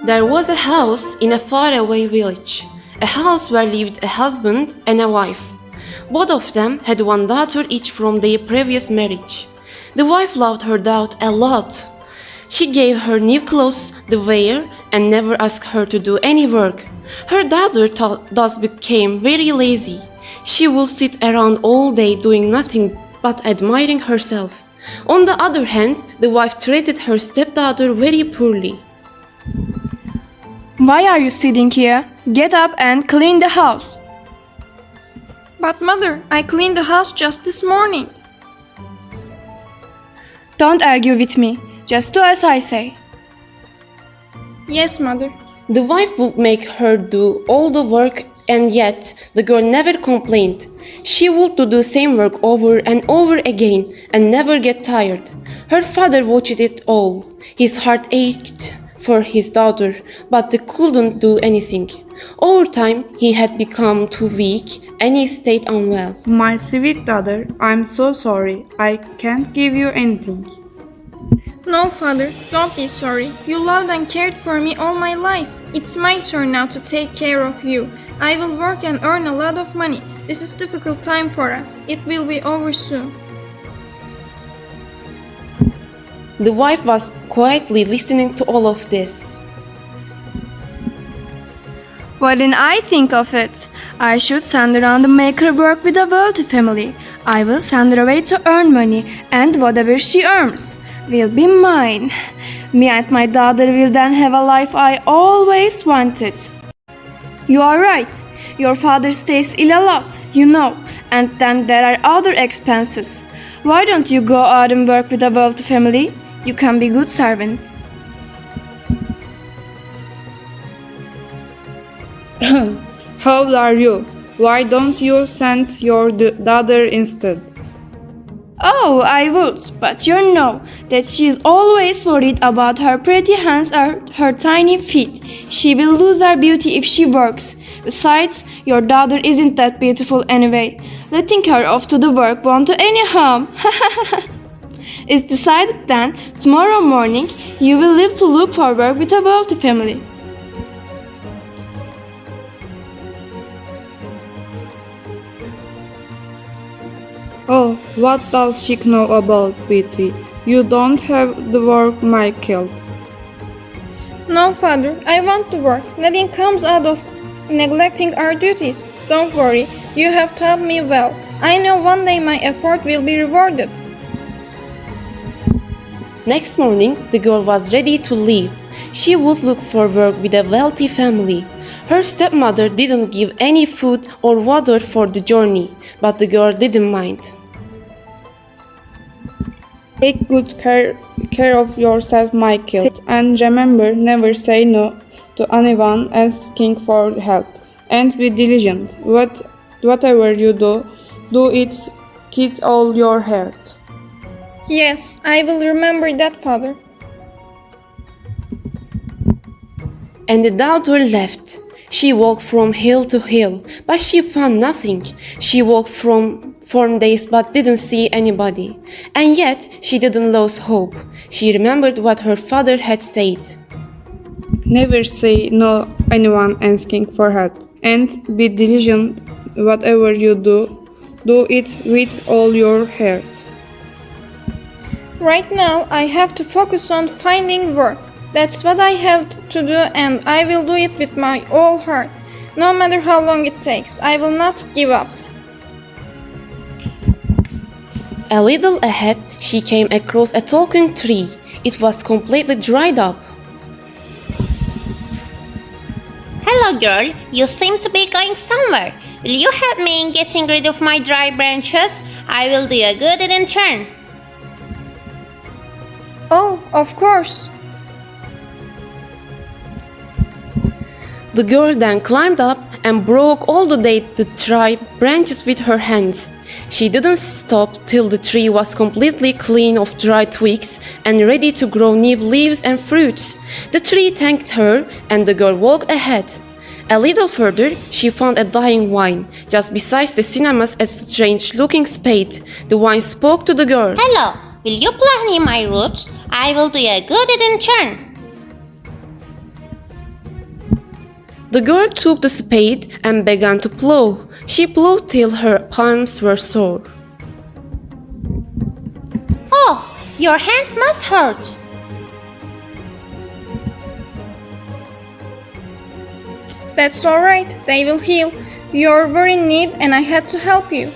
There was a house in a faraway village, a house where lived a husband and a wife. Both of them had one daughter each from their previous marriage. The wife loved her daughter a lot. She gave her new clothes to wear and never asked her to do any work. Her daughter thus became very lazy. She would sit around all day doing nothing but admiring herself. On the other hand, the wife treated her stepdaughter very poorly. Why are you sitting here? Get up and clean the house. But mother, I cleaned the house just this morning. Don't argue with me. Just do as I say. Yes, mother. The wife would make her do all the work, and yet the girl never complained. She would do the same work over and over again and never get tired. Her father watched it all. His heart ached for his daughter, but he couldn't do anything. Over time, he had become too weak and he stayed unwell. My sweet daughter, I'm so sorry. I can't give you anything. No, father, don't be sorry. You loved and cared for me all my life. It's my turn now to take care of you. I will work and earn a lot of money. This is a difficult time for us. It will be over soon. The wife was quietly listening to all of this. What did I think of it? I should send around and make her work with a wealthy family. I will send her away to earn money, and whatever she earns will be mine. Me and my daughter will then have a life I always wanted. You are right. Your father stays ill a lot, you know, and then there are other expenses. Why don't you go out and work with a wealthy family? You can be good servant. How are you? Why don't you send your daughter instead? Oh, I would, but you know that she is always worried about her pretty hands or her tiny feet. She will lose her beauty if she works. Besides, your daughter isn't that beautiful anyway. Letting her off to the work won't do any harm. It's decided then, tomorrow morning, you will leave to look for work with a wealthy family. Oh, what does she know about beauty? You don't have the work, Michael. No, father, I want to work. Nothing comes out of neglecting our duties. Don't worry, you have taught me well. I know one day my effort will be rewarded. Next morning, the girl was ready to leave. She would look for work with a wealthy family. Her stepmother didn't give any food or water for the journey, but the girl didn't mind. Take good care of yourself, Michael, and remember, never say no to anyone asking for help. And be diligent. Whatever you do it with all your heart. Yes, I will remember that, father. And the daughter left. She walked from hill to hill, but she found nothing. She walked for days but didn't see anybody. And yet, she didn't lose hope. She remembered what her father had said. Never say no to anyone asking for help. And be diligent. Whatever you do it with all your heart. Right now, I have to focus on finding work. That's what I have to do, and I will do it with my whole heart. No matter how long it takes, I will not give up. A little ahead, she came across a talking tree. It was completely dried up. Hello, girl. You seem to be going somewhere. Will you help me in getting rid of my dry branches? I will do you good in return. Oh, of course. The girl then climbed up and broke all the dry branches with her hands. She didn't stop till the tree was completely clean of dry twigs and ready to grow new leaves and fruits. The tree thanked her and the girl walked ahead. A little further, she found a dying vine. Just beside the cinemas, a strange-looking spade. The vine spoke to the girl. Hello, will you plow me my roots? I will do you good in turn. The girl took the spade and began to plow. She plowed till her palms were sore. Oh, your hands must hurt. That's alright, they will heal. You're very in need and I had to help you.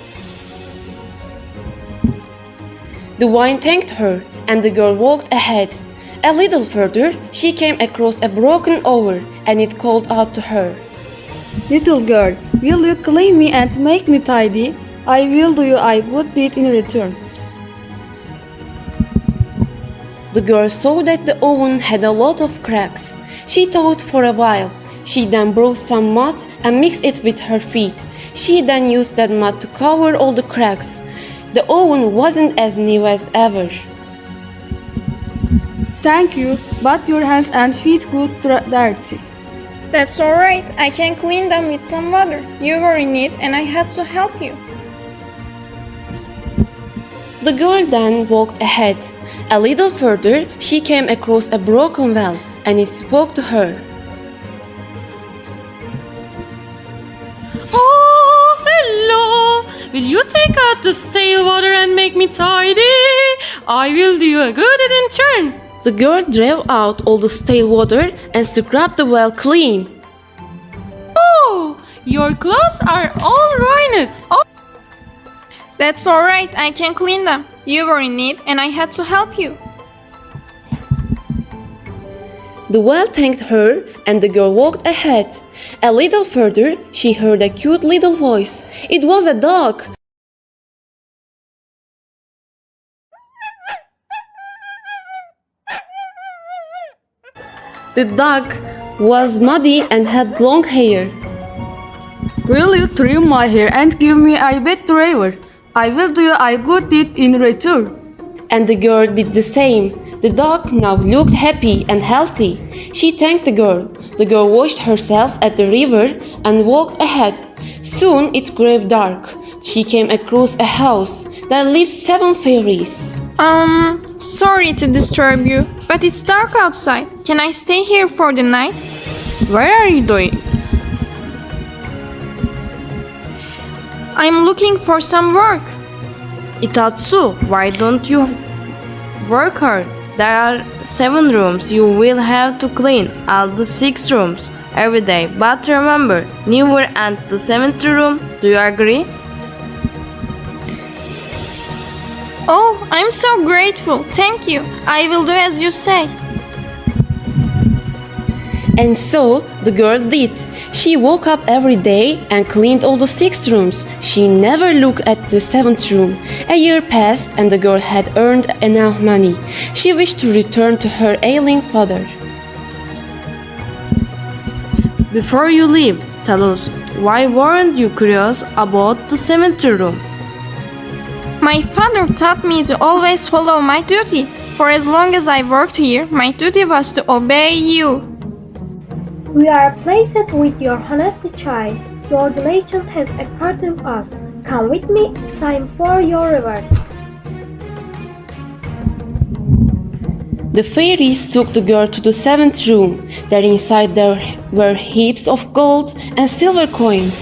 The vine thanked her, and the girl walked ahead. A little further, she came across a broken oar, and it called out to her. Little girl, will you clean me and make me tidy? I will do you a good deed in return. The girl saw that the oven had a lot of cracks. She thought for a while. She then brought some mud and mixed it with her feet. She then used that mud to cover all the cracks. The oven wasn't as new as ever. Thank you, but your hands and feet got dirty. That's alright, I can clean them with some water. You were in need and I had to help you. The girl then walked ahead. A little further, she came across a broken well, and it spoke to her. Oh, hello! Will you take out the stale water and make me tidy? I will do you a good in turn. The girl drove out all the stale water and scrubbed the well clean. Oh, your clothes are all ruined. Oh. That's alright, I can clean them. You were in need and I had to help you. The well thanked her, and the girl walked ahead. A little further, she heard a cute little voice. It was a dog. The dog was muddy and had long hair. Will you trim my hair and give me a bit driver? I will do you a good deed in return. And the girl did the same. The dog now looked happy and healthy. She thanked the girl. The girl washed herself at the river and walked ahead. Soon it grew dark. She came across a house. There lived 7 fairies. Sorry to disturb you, but it's dark outside. Can I stay here for the night? Where are you going? I'm looking for some work. Itatsu, why don't you work hard? There are 7 rooms you will have to clean, all the 6 rooms every day. But remember, never enter the 7th room. Do you agree? Oh, I'm so grateful. Thank you. I will do as you say. And so the girl did. She woke up every day and cleaned all the 6 rooms. She never looked at the 7th room. A year passed and the girl had earned enough money. She wished to return to her ailing father. Before you leave, tell us, why weren't you curious about the 7th room? My father taught me to always follow my duty. For as long as I worked here, my duty was to obey you. We are pleased with your honesty, child. Your diligence has important us. Come with me, it's time for your rewards. The fairies took the girl to the 7th room. There inside there were heaps of gold and silver coins.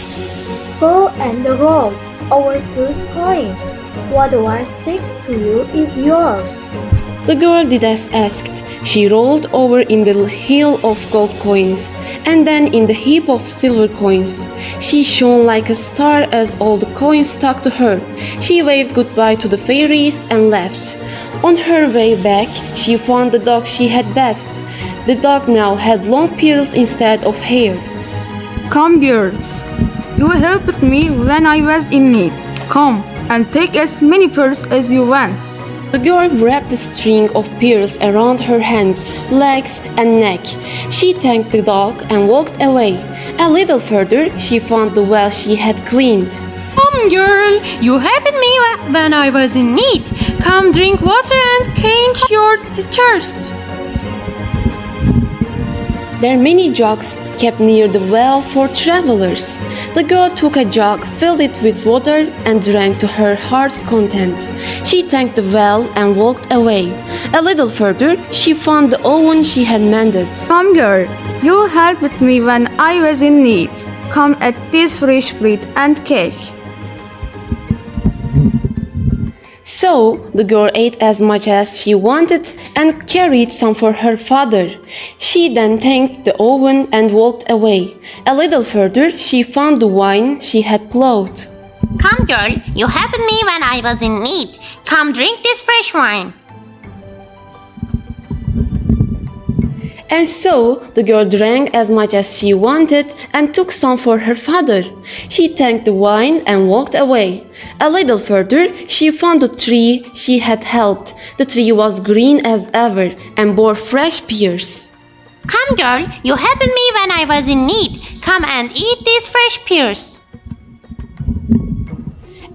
Go and roll over those coins. Whatever sticks to you is yours. The girl did as asked. She rolled over in the hill of gold coins, and then in the heap of silver coins. She shone like a star as all the coins stuck to her. She waved goodbye to the fairies and left. On her way back, she found the dog she had bathed. The dog now had long pearls instead of hair. Come, girl. You helped me when I was in need. Come and take as many pearls as you want. The girl wrapped a string of pearls around her hands, legs, and neck. She thanked the dog and walked away. A little further, she found the well she had cleaned. Come, girl, you helped me when I was in need. Come drink water and quench your thirst. There many jugs, kept near the well for travelers. The girl took a jug, filled it with water, and drank to her heart's content. She thanked the well and walked away. A little further, she found the oven she had mended. Come, girl, you helped me when I was in need. Come at this fresh bread and cake. So the girl ate as much as she wanted and carried some for her father. She then thanked the oven and walked away. A little further, she found the wine she had plowed. Come, girl, you helped me when I was in need. Come drink this fresh wine. And so the girl drank as much as she wanted and took some for her father. She thanked the wine and walked away. A little further, she found the tree she had helped. The tree was green as ever and bore fresh pears. Come, girl, you helped me when I was in need. Come and eat these fresh pears.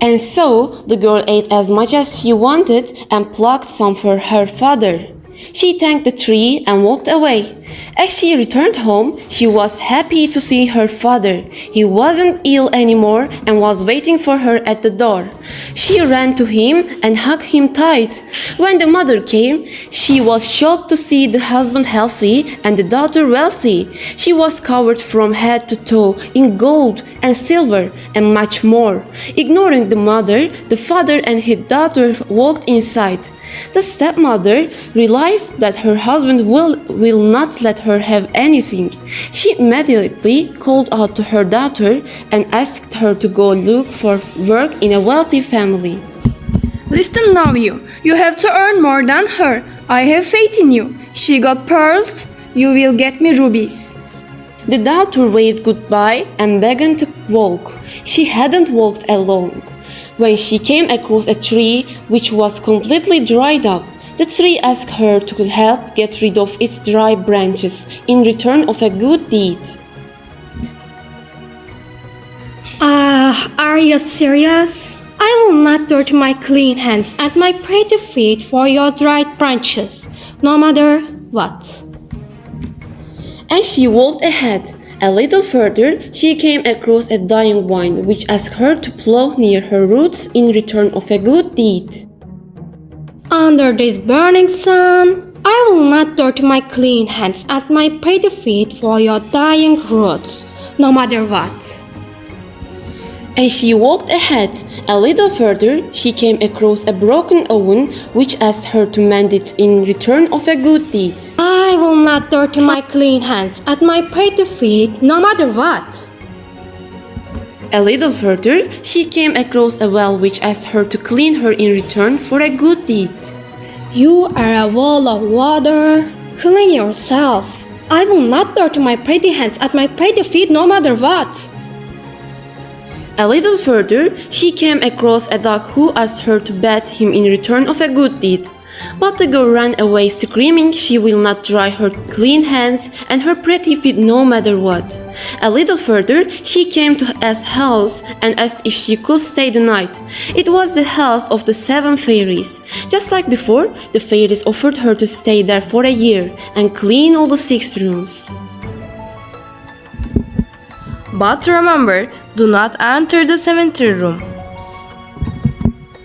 And so the girl ate as much as she wanted and plucked some for her father. She thanked the tree and walked away. As she returned home, she was happy to see her father. He wasn't ill anymore and was waiting for her at the door. She ran to him and hugged him tight. When the mother came, she was shocked to see the husband healthy and the daughter wealthy. She was covered from head to toe in gold and silver and much more. Ignoring the mother, the father and his daughter walked inside. The stepmother realized that her husband will not let her have anything. She immediately called out to her daughter and asked her to go look for work in a wealthy family. Listen now, you have to earn more than her. I have faith in you. She got pearls, you will get me rubies. The daughter waved goodbye and began to walk. She hadn't walked alone. When she came across a tree which was completely dried up, the tree asked her to help get rid of its dry branches in return of a good deed. Are you serious? I will not dirty my clean hands and my pretty feet for your dried branches, no matter what. And she walked ahead. A little further, she came across a dying vine which asked her to plow near her roots in return of a good deed. Under this burning sun, I will not dirty my clean hands and my pretty feet for your dying roots, no matter what. And she walked ahead. A little further, she came across a broken oven which asked her to mend it in return of a good deed. I will not dirty my clean hands and my pretty feet, no matter what. A little further, she came across a well which asked her to clean her in return for a good deed. You are a wall of water. Clean yourself. I will not dirty my pretty hands and my pretty feet, no matter what. A little further, she came across a dog who asked her to bat him in return of a good deed. But the girl ran away screaming she will not dry her clean hands and her pretty feet no matter what. A little further, she came to a house and asked if she could stay the night. It was the house of the 7 fairies. Just like before, the fairies offered her to stay there for a year and clean all the 6 rooms. But remember, do not enter the cemetery room.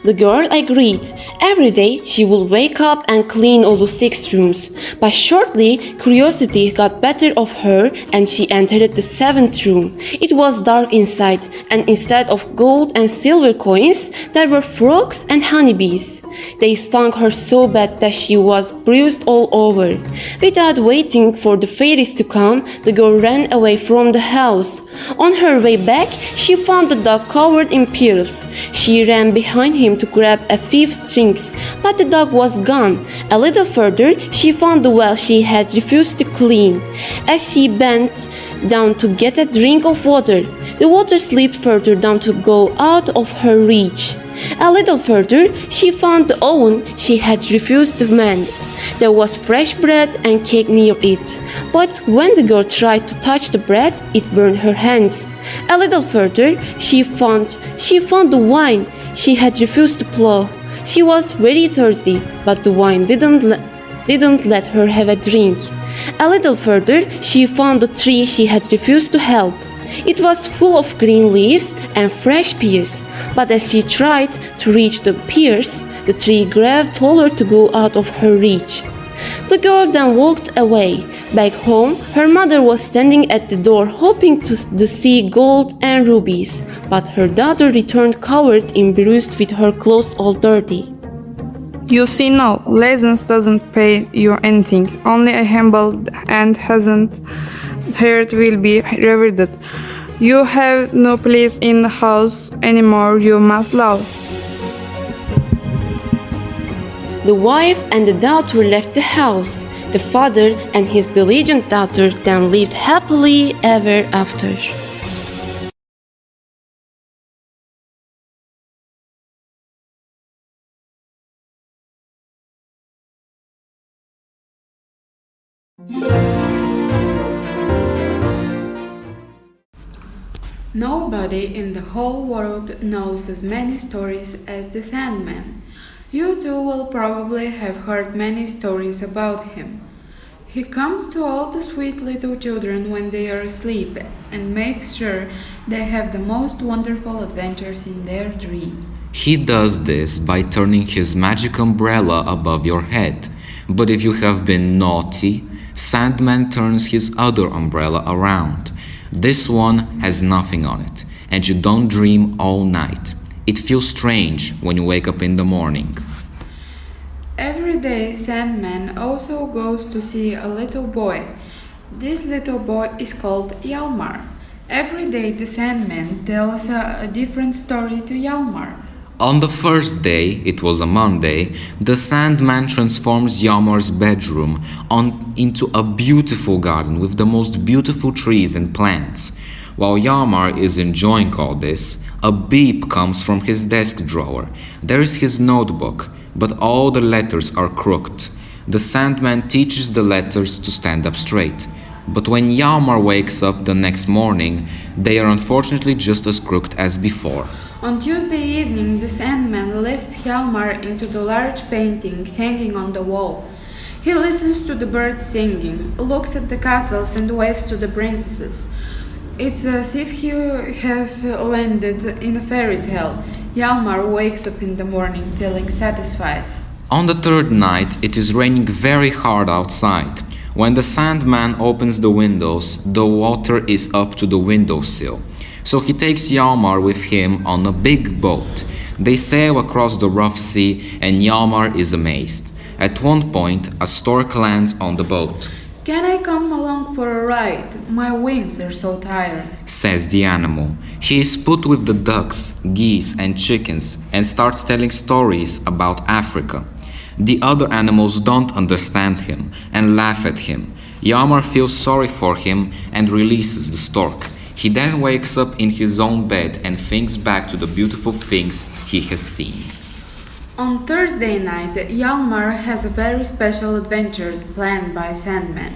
The girl agreed. Every day she would wake up and clean all the 6 rooms. But shortly, curiosity got better of her and she entered the 7th room. It was dark inside, and instead of gold and silver coins, there were frogs and honeybees. They stung her so bad that she was bruised all over. Without waiting for the fairies to come, the girl ran away from the house. On her way back, she found the dog covered in pearls. She ran behind him to grab a few strings, but the dog was gone. A little further, she found the well she had refused to clean. As she bent down to get a drink of water, the water slipped further down to go out of her reach. A little further, she found the oven she had refused to mend. There was fresh bread and cake near it, but when the girl tried to touch the bread, it burned her hands. A little further, she found the wine she had refused to plow. She was very thirsty, but the wine didn't let her have a drink. A little further, she found the tree she had refused to help. It was full of green leaves and fresh pears, but as she tried to reach the pears, the tree grew taller to go out of her reach. The girl then walked away. Back home, her mother was standing at the door hoping to see gold and rubies, but her daughter returned covered in bruises with her clothes all dirty. You see now, laziness doesn't pay you anything. Only a humble and hasn't heart will be rewarded. You have no place in the house anymore, you must love. The wife and the daughter left the house. The father and his diligent daughter then lived happily ever after. Nobody in the whole world knows as many stories as the Sandman. You too will probably have heard many stories about him. He comes to all the sweet little children when they are asleep and makes sure they have the most wonderful adventures in their dreams. He does this by turning his magic umbrella above your head. But if you have been naughty, Sandman turns his other umbrella around. This one has nothing on it, and you don't dream all night. It feels strange when you wake up in the morning. Every day, Sandman also goes to see a little boy. This little boy is called Hjalmar. Every day, the Sandman tells a different story to Hjalmar. On the first day, it was a Monday, the Sandman transforms Hjalmar's bedroom into a beautiful garden with the most beautiful trees and plants. While Hjalmar is enjoying all this, a beep comes from his desk drawer. There is his notebook, but all the letters are crooked. The Sandman teaches the letters to stand up straight. But when Hjalmar wakes up the next morning, they are unfortunately just as crooked as before. On Tuesday evening, the Sandman lifts Hjalmar into the large painting hanging on the wall. He listens to the birds singing, looks at the castles and waves to the princesses. It's as if he has landed in a fairy tale. Hjalmar wakes up in the morning feeling satisfied. On the third night, it is raining very hard outside. When the Sandman opens the windows, the water is up to the windowsill. So he takes Hjalmar with him on a big boat. They sail across the rough sea and Hjalmar is amazed. At one point, a stork lands on the boat. "Can I come along for a ride? My wings are so tired," says the animal. He is put with the ducks, geese and chickens and starts telling stories about Africa. The other animals don't understand him and laugh at him. Hjalmar feels sorry for him and releases the stork. He then wakes up in his own bed and thinks back to the beautiful things he has seen. On Thursday night, Hjalmar has a very special adventure planned by Sandman.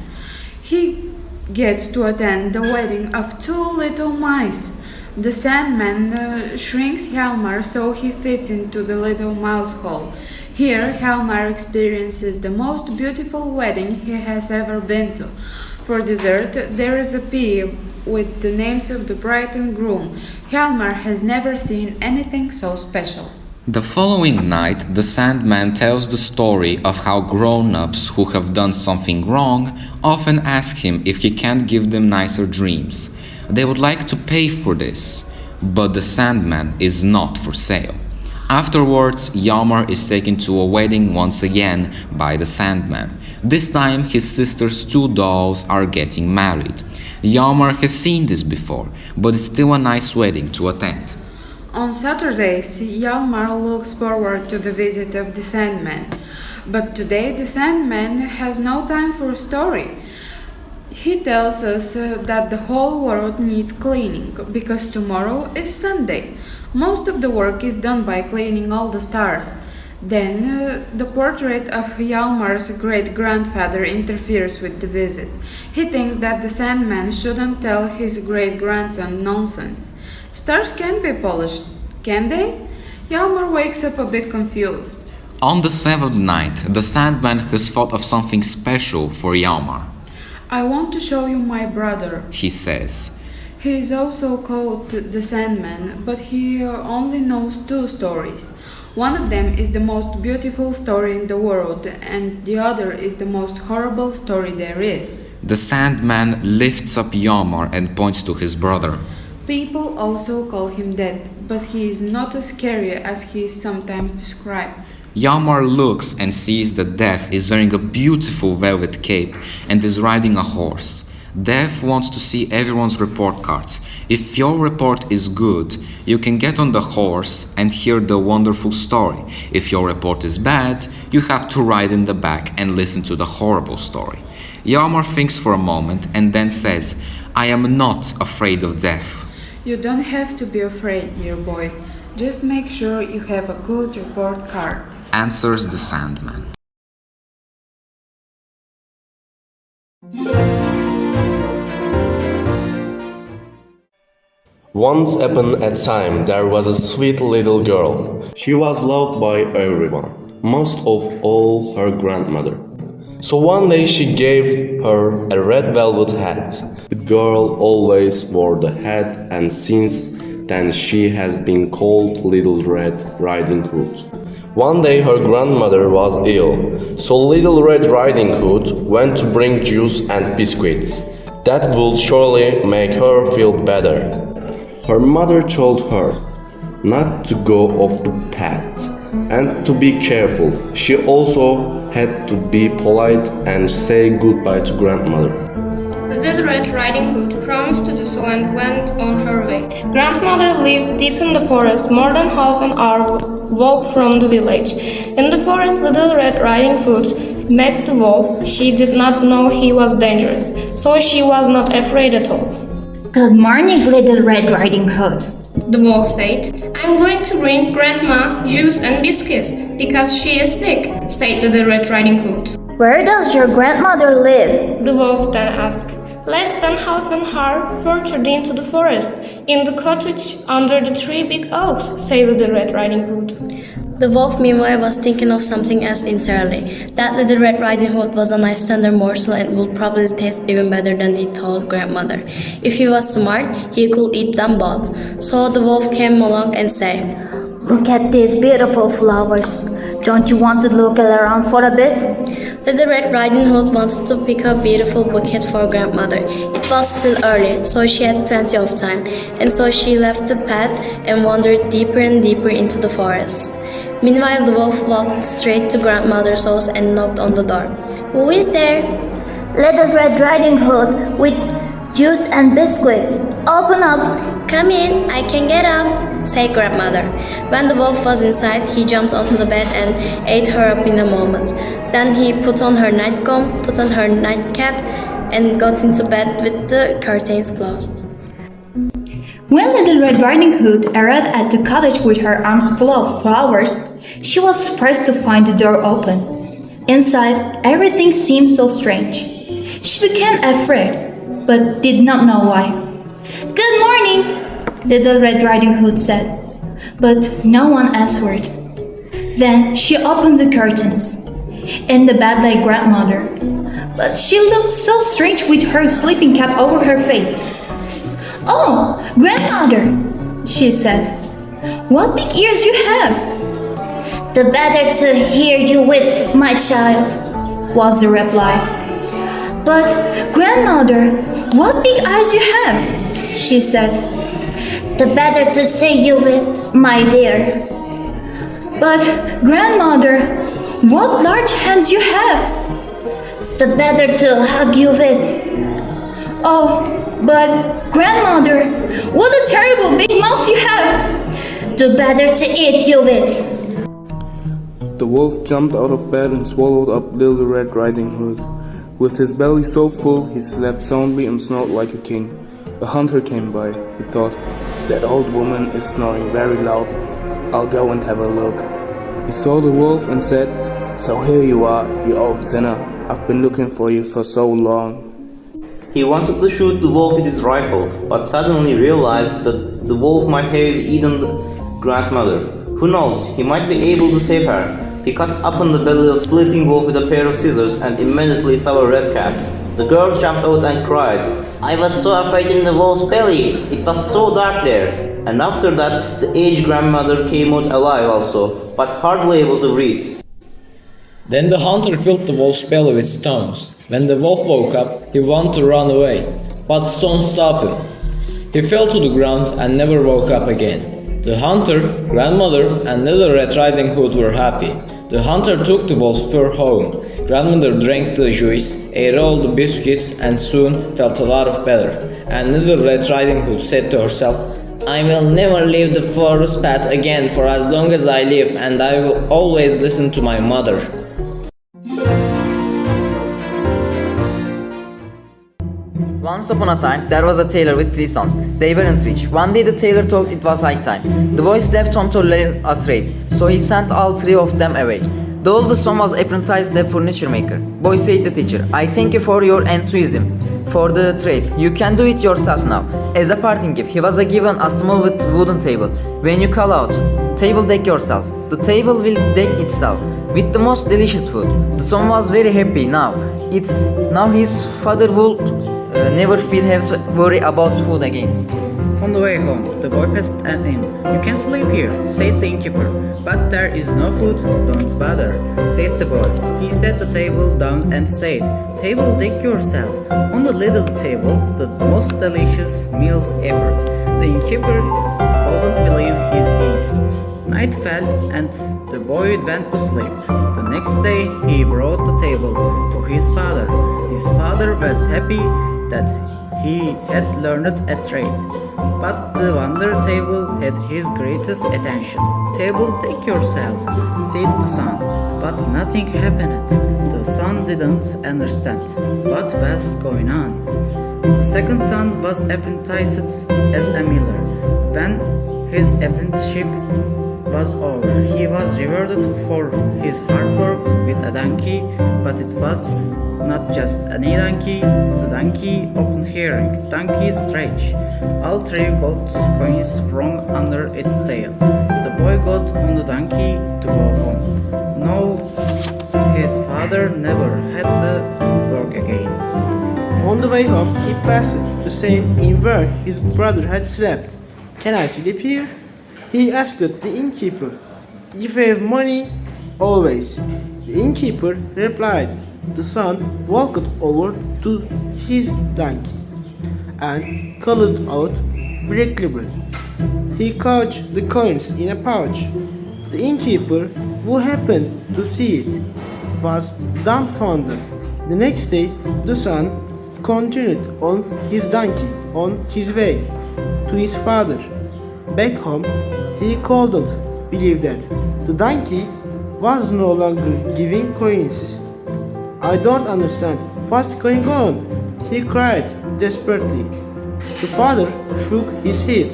He gets to attend the wedding of two little mice. The Sandman shrinks Hjalmar so he fits into the little mouse hole. Here, Hjalmar experiences the most beautiful wedding he has ever been to. For dessert, there is a pie with the names of the bride and groom. Hjalmar has never seen anything so special. The following night, the Sandman tells the story of how grown-ups who have done something wrong often ask him if he can't give them nicer dreams. They would like to pay for this, but the Sandman is not for sale. Afterwards, Hjalmar is taken to a wedding once again by the Sandman. This time, his sister's two dolls are getting married. Hjalmar has seen this before, but it's still a nice wedding to attend. On Saturdays, Hjalmar looks forward to the visit of the Sandman. But today, the Sandman has no time for a story. He tells us that the whole world needs cleaning because tomorrow is Sunday. Most of the work is done by cleaning all the stars. Then the portrait of Hjalmar's great-grandfather interferes with the visit. He thinks that the Sandman shouldn't tell his great-grandson nonsense. Stars can be polished, can they? Hjalmar wakes up a bit confused. On the seventh night, the Sandman has thought of something special for Hjalmar. I want to show you my brother. he says. He is also called the Sandman, but he only knows two stories. One of them is the most beautiful story in the world, and the other is the most horrible story there is. The Sandman lifts up Yamar and points to his brother. People also call him Dead, but he is not as scary as he is sometimes described. Yamar looks and sees that Death is wearing a beautiful velvet cape and is riding a horse. Death wants to see everyone's report cards. If your report is good, you can get on the horse and hear the wonderful story. If your report is bad, you have to ride in the back and listen to the horrible story. Yamar thinks for a moment and then says, I am not afraid of death. You don't have to be afraid, dear boy. Just make sure you have a good report card, answers the Sandman. Once upon a time there was a sweet little girl. She was loved by everyone, most of all her grandmother. So one day she gave her a red velvet hat. The girl always wore the hat, and since then she has been called Little Red Riding Hood. One day her grandmother was ill, so Little Red Riding Hood went to bring juice and biscuits. That would surely make her feel better. Her mother told her not to go off the path and to be careful. She also had to be polite and say goodbye to grandmother. Little Red Riding Hood promised to do so and went on her way. Grandmother lived deep in the forest, more than half an hour walk from the village. In the forest, Little Red Riding Hood met the wolf. She did not know he was dangerous, so she was not afraid at all. Good morning, Little Red Riding Hood, the wolf said. I'm going to bring Grandma juice and biscuits because she is sick, said Little Red Riding Hood. Where does your grandmother live? The wolf then asked. Less than half an hour further into the forest, in the cottage under the 3 big oaks, said Little Red Riding Hood. The wolf meanwhile was thinking of something else entirely. That Little Red Riding Hood was a nice tender morsel and would probably taste even better than the tall grandmother. If he was smart, he could eat them both. So the wolf came along and said, Look at these beautiful flowers. Don't you want to look around for a bit? Little Red Riding Hood wanted to pick a beautiful bouquet for grandmother. It was still early, so she had plenty of time, and so she left the path and wandered deeper and deeper into the forest. Meanwhile, the wolf walked straight to grandmother's house and knocked on the door. Who is there? Little Red Riding Hood with juice and biscuits. Open up. Come in, I can get up, said grandmother. When the wolf was inside, he jumped onto the bed and ate her up in a moment. Then he put on her nightgown, put on her nightcap, and got into bed with the curtains closed. When Little Red Riding Hood arrived at the cottage with her arms full of flowers, she was surprised to find the door open. Inside, everything seemed so strange. She became afraid, but did not know why. Good morning, Little Red Riding Hood said, but no one answered. Then she opened the curtains. In the bed lay grandmother, but she looked so strange with her sleeping cap over her face. Oh, grandmother, she said. What big ears you have! The better to hear you with, my child, was the reply. But, grandmother, what big eyes you have, she said. The better to see you with, my dear. But, grandmother, what large hands you have! The better to hug you with. Oh, but, grandmother, what a terrible big mouth you have! The better to eat you with. The wolf jumped out of bed and swallowed up Little Red Riding Hood. With his belly so full, he slept soundly and snored like a king. A hunter came by. He thought, that old woman is snoring very loudly. I'll go and have a look. He saw the wolf and said, So here you are, you old sinner. I've been looking for you for so long. He wanted to shoot the wolf with his rifle, but suddenly realized that the wolf might have eaten the grandmother. Who knows, he might be able to save her. He cut open the belly of sleeping wolf with a pair of scissors and immediately saw a red cap. The girl jumped out and cried. I was so afraid in the wolf's belly. It was so dark there. And after that, the aged grandmother came out alive also, but hardly able to breathe. Then the hunter filled the wolf's belly with stones. When the wolf woke up, he wanted to run away, but stones stopped him. He fell to the ground and never woke up again. The hunter, grandmother, and Little Red Riding Hood were happy. The hunter took the wolf's fur home. Grandmother drank the juice, ate all the biscuits, and soon felt a lot better. And Little Red Riding Hood said to herself, I will never leave the forest path again for as long as I live, and I will always listen to my mother. Once upon a time, there was a tailor with 3 sons. They weren't rich. One day the tailor thought it was high time. The boys left home to learn a trade, so he sent all 3 of them away. The oldest son was apprenticed a furniture maker. Boy said to the teacher, I thank you for your enthusiasm for the trade. You can do it yourself now. As a parting gift, he was given a small wooden table. When you call out, table deck yourself, the table will deck itself with the most delicious food. The son was very happy now. Now his father would never have to worry about food again. On the way home, the boy passed an inn. You can sleep here, said the innkeeper. But there is no food, don't bother, said the boy. He set the table down and said, Table deck yourself. On the little table, the most delicious meals ever. The innkeeper couldn't believe his ease. Night fell and the boy went to sleep. The next day, he brought the table to his father. His father was happy that he had learned a trade. But the wonder table had his greatest attention. Table deck yourself, said the son. But nothing happened. The son didn't understand what was going on. The second son was apprenticed as a miller. When his apprenticeship was over, he was rewarded for his hard work with a donkey, but it was not just any donkey. The donkey opened hearing. Donkey strange. All 3 gold coins sprung under its tail. The boy got on the donkey to go home. No, his father never had to work again. On the way home, he passed the same inn where his brother had slept. Can I sleep here? He asked the innkeeper. If you have money, always. The innkeeper replied. The son walked over to his donkey and called out bread. He couched the coins in a pouch. The innkeeper, who happened to see it, was dumbfounded. The next day, the son continued on his donkey on his way to his father. Back home, he couldn't believe that the donkey was no longer giving coins. I don't understand what's going on, he cried desperately. The father shook his head.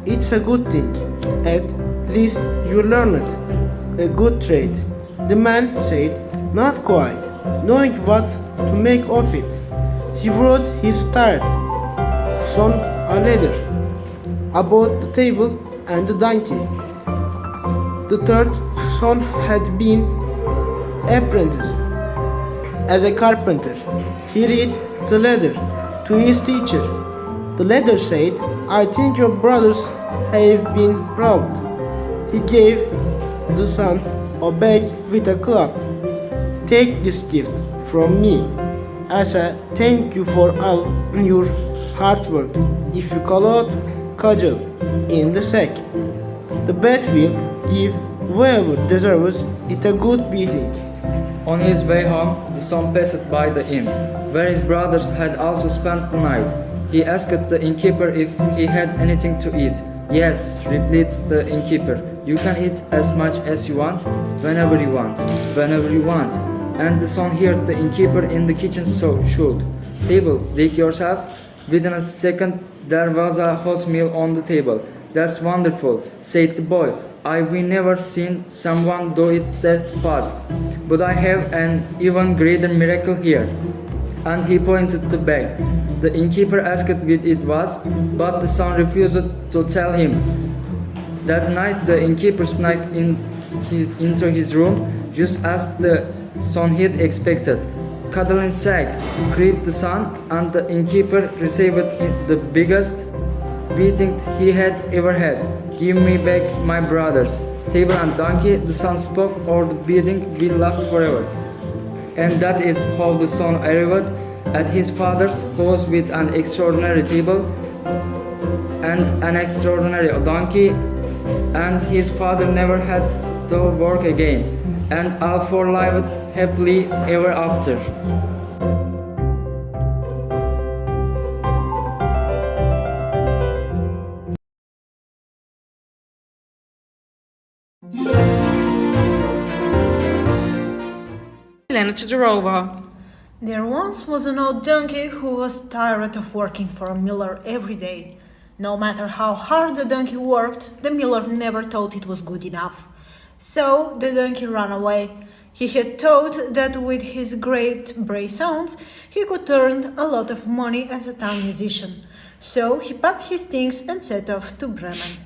It's a good thing. At least you learned a good trade. The man said, not quite, knowing what to make of it. He wrote his tired son a letter about the table and the donkey. The third son had been apprenticed as a carpenter. He read the letter to his teacher. The letter said, I think your brothers have been robbed. He gave the son a bag with a club. Take this gift from me as a thank you for all your hard work. If you call out cudgel in the sack, the bat will give whoever deserves it a good beating. On his way home, the son passed by the inn, where his brothers had also spent the night. He asked the innkeeper if he had anything to eat. Yes, replied the innkeeper, you can eat as much as you want, whenever you want, whenever you want. And the son heard the innkeeper in the kitchen shout, Table, deck yourself. Within a second, there was a hot meal on the table. That's wonderful, said the boy. I've never seen someone do it that fast. But I have an even greater miracle here. And he pointed the bag. The innkeeper asked what it was, but the son refused to tell him. That night the innkeeper snuck into his room just as the son had expected. cuddling sack, cried the son, and the innkeeper received the biggest beating he had ever had. Give me back my brothers. Table and donkey, the son spoke, or the beating will last forever. And that is how the son arrived at his father's house with an extraordinary table and an extraordinary donkey, and his father never had to work again, and all four lived happily ever after. To the rover. There once was an old donkey who was tired of working for a miller every day. No matter how hard the donkey worked, the miller never thought it was good enough. So the donkey ran away. He had thought that with his great brass sounds, he could earn a lot of money as a town musician. So he packed his things and set off to Bremen.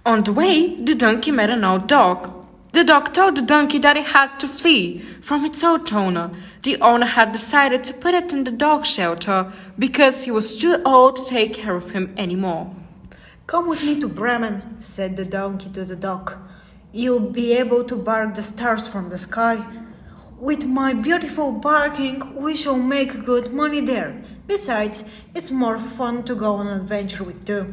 On the way, the donkey met an old dog. The dog told the donkey that it had to flee from its old owner. The owner had decided to put it in the dog shelter because he was too old to take care of him anymore. Come with me to Bremen, said the donkey to the dog. You'll be able to bark the stars from the sky. With my beautiful barking, we shall make good money there. Besides, it's more fun to go on an adventure with you.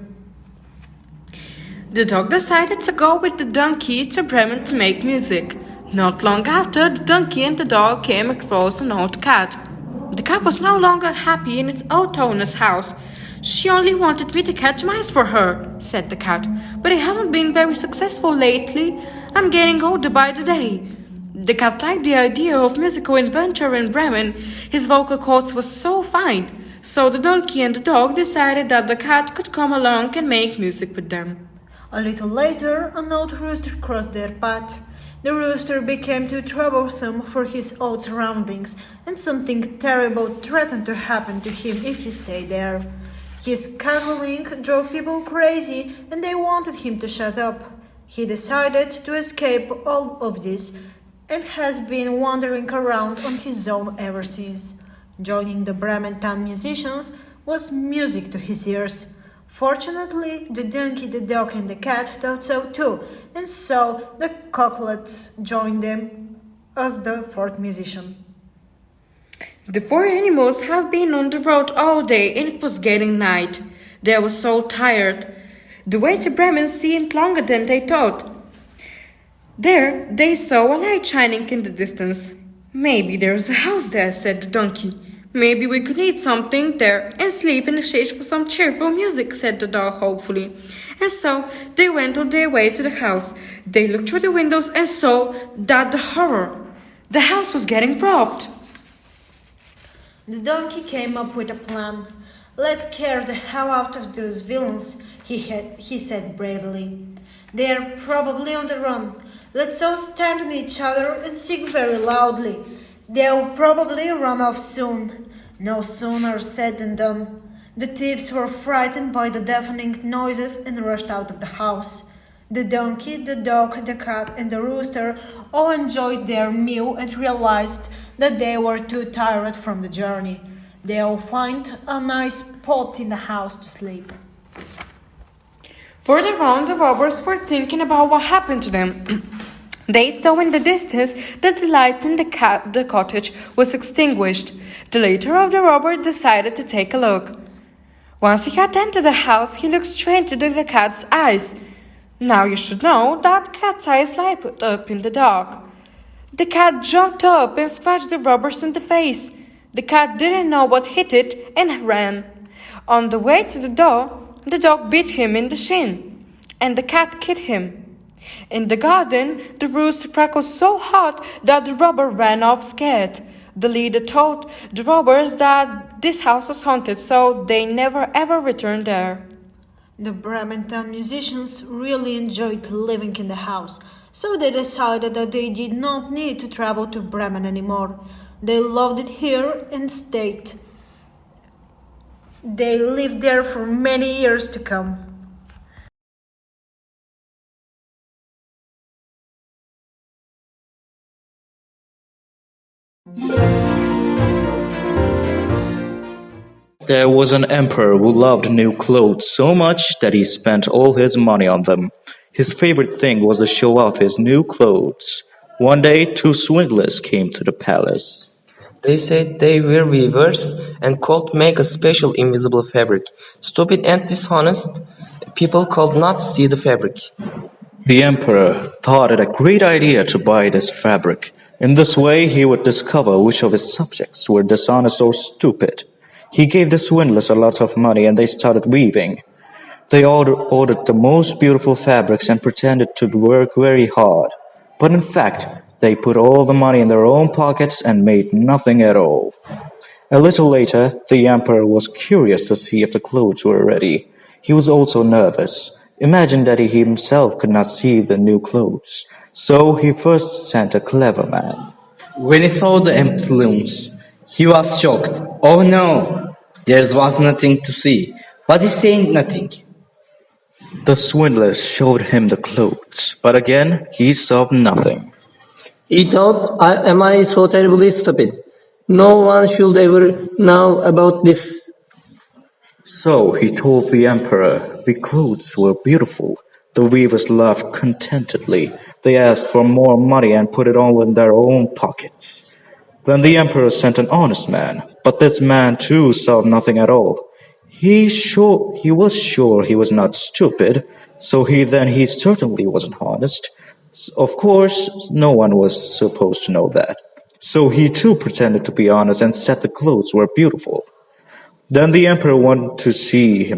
The dog decided to go with the donkey to Bremen to make music. Not long after, the donkey and the dog came across an old cat. The cat was no longer happy in its old owner's house. She only wanted me to catch mice for her, said the cat, but I haven't been very successful lately. I'm getting older by the day. The cat liked the idea of musical adventure in Bremen. His vocal cords were so fine. So the donkey and the dog decided that the cat could come along and make music with them. A little later, an old rooster crossed their path. The rooster became too troublesome for his old surroundings, and something terrible threatened to happen to him if he stayed there. His cackling drove people crazy, and they wanted him to shut up. He decided to escape all of this, and has been wandering around on his own ever since. Joining the Bremen town musicians was music to his ears. Fortunately, the donkey, the dog and the cat thought so too, and so the cocklet joined them as the fourth musician. The four animals have been on the road all day and it was getting night. They were so tired. The way to Bremen seemed longer than they thought. There, they saw a light shining in the distance. Maybe there's a house there, said the donkey. Maybe we could eat something there and sleep in exchange for some cheerful music, said the dog hopefully. And so they went on their way to the house. They looked through the windows and saw that the horror. The house was getting robbed. The donkey came up with a plan. Let's scare the hell out of those villains, he said bravely. They're probably on the run. Let's all stand on each other and sing very loudly. They'll probably run off soon. No sooner said than done. The thieves were frightened by the deafening noises and rushed out of the house. The donkey, the dog, the cat and the rooster all enjoyed their meal and realized that they were too tired from the journey. They'll find a nice spot in the house to sleep. Further on, the robbers were thinking about what happened to them. They saw in the distance that the light in the cottage was extinguished. The leader of the robber decided to take a look. Once he had entered the house, he looked straight into the cat's eyes. Now you should know that cat's eyes light up in the dark. The cat jumped up and scratched the robbers in the face. The cat didn't know what hit it and ran. On the way to the door, the dog bit him in the shin, and the cat kicked him. In the garden, the rooster crackled so hard that the robber ran off scared. The leader told the robbers that this house was haunted, so they never ever returned there. The Bremen town musicians really enjoyed living in the house, so they decided that they did not need to travel to Bremen anymore. They loved it here and stayed. They lived there for many years to come. There was an emperor who loved new clothes so much that he spent all his money on them. His favorite thing was to show off his new clothes. One day, two swindlers came to the palace. They said they were weavers and could make a special invisible fabric. Stupid and dishonest people could not see the fabric. The emperor thought it a great idea to buy this fabric. In this way, he would discover which of his subjects were dishonest or stupid. He gave the swindlers a lot of money and they started weaving. They ordered the most beautiful fabrics and pretended to work very hard. But in fact, they put all the money in their own pockets and made nothing at all. A little later, the emperor was curious to see if the clothes were ready. He was also nervous. Imagine that he himself could not see the new clothes. So he first sent a clever man. When he saw the emblems, he was shocked. Oh no, there was nothing to see. But he said nothing. The swindlers showed him the clothes, but again he saw nothing. He thought, am I so terribly stupid? No one should ever know about this. So he told the emperor the clothes were beautiful. The weavers laughed contentedly. They asked for more money and put it all in their own pockets. Then the emperor sent an honest man, but this man too saw nothing at all. He was sure he was not stupid, so he certainly wasn't honest. Of course, no one was supposed to know that. So he too pretended to be honest and said the clothes were beautiful. Then the emperor went to see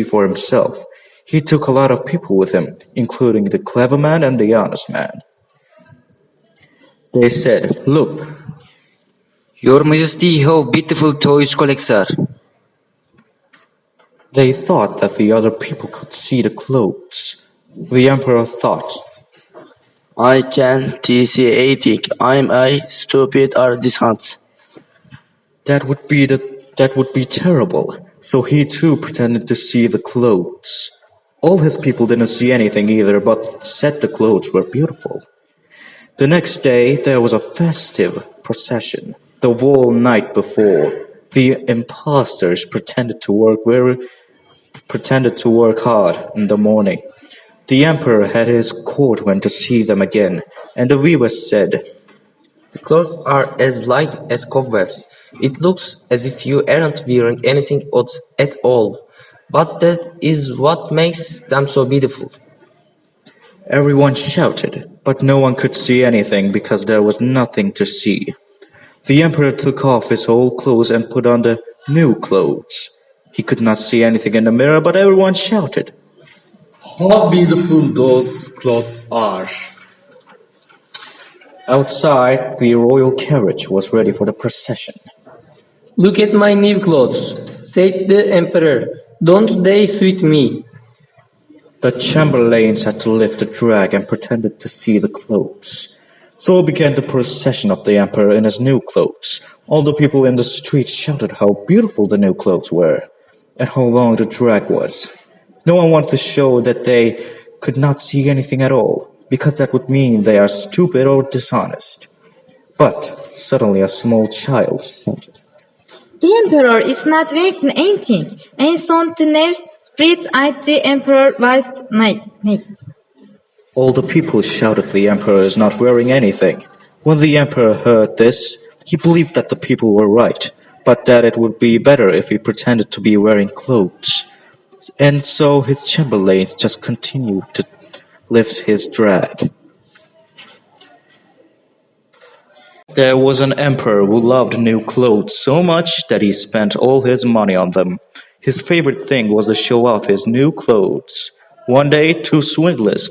for himself. He took a lot of people with him, including the clever man and the honest man. They said, "Look, Your Majesty, how beautiful toys collects are." They thought that the other people could see the clothes. The emperor thought, I can't see anything. I'm a stupid or dishonest. That would be terrible. So he too pretended to see the clothes. All his people didn't see anything either, but said the clothes were beautiful. The next day there was a festive procession. The whole night before, the impostors pretended to work hard in the morning. The emperor had his court went to see them again, and the weavers said, The clothes are as light as cobwebs. It looks as if you aren't wearing anything at all. But that is what makes them so beautiful. Everyone shouted, but no one could see anything because there was nothing to see. The emperor took off his old clothes and put on the new clothes. He could not see anything in the mirror, but everyone shouted, How beautiful those clothes are! Outside, the royal carriage was ready for the procession. Look at my new clothes, said the emperor. Don't they suit me? The chamberlains had to lift the drag and pretended to see the clothes. So began the procession of the emperor in his new clothes. All the people in the street shouted how beautiful the new clothes were, and how long the drag was. No one wanted to show that they could not see anything at all, because that would mean they are stupid or dishonest. But suddenly a small child shouted, The emperor is not wearing anything, and soon the next street-eyed the emperor was naked. All the people shouted the emperor is not wearing anything. When the emperor heard this, he believed that the people were right, but that it would be better if he pretended to be wearing clothes. And so his chamberlains just continued to lift his drag. There was an emperor who loved new clothes so much that he spent all his money on them. His favorite thing was to show off his new clothes. One day, two swindlers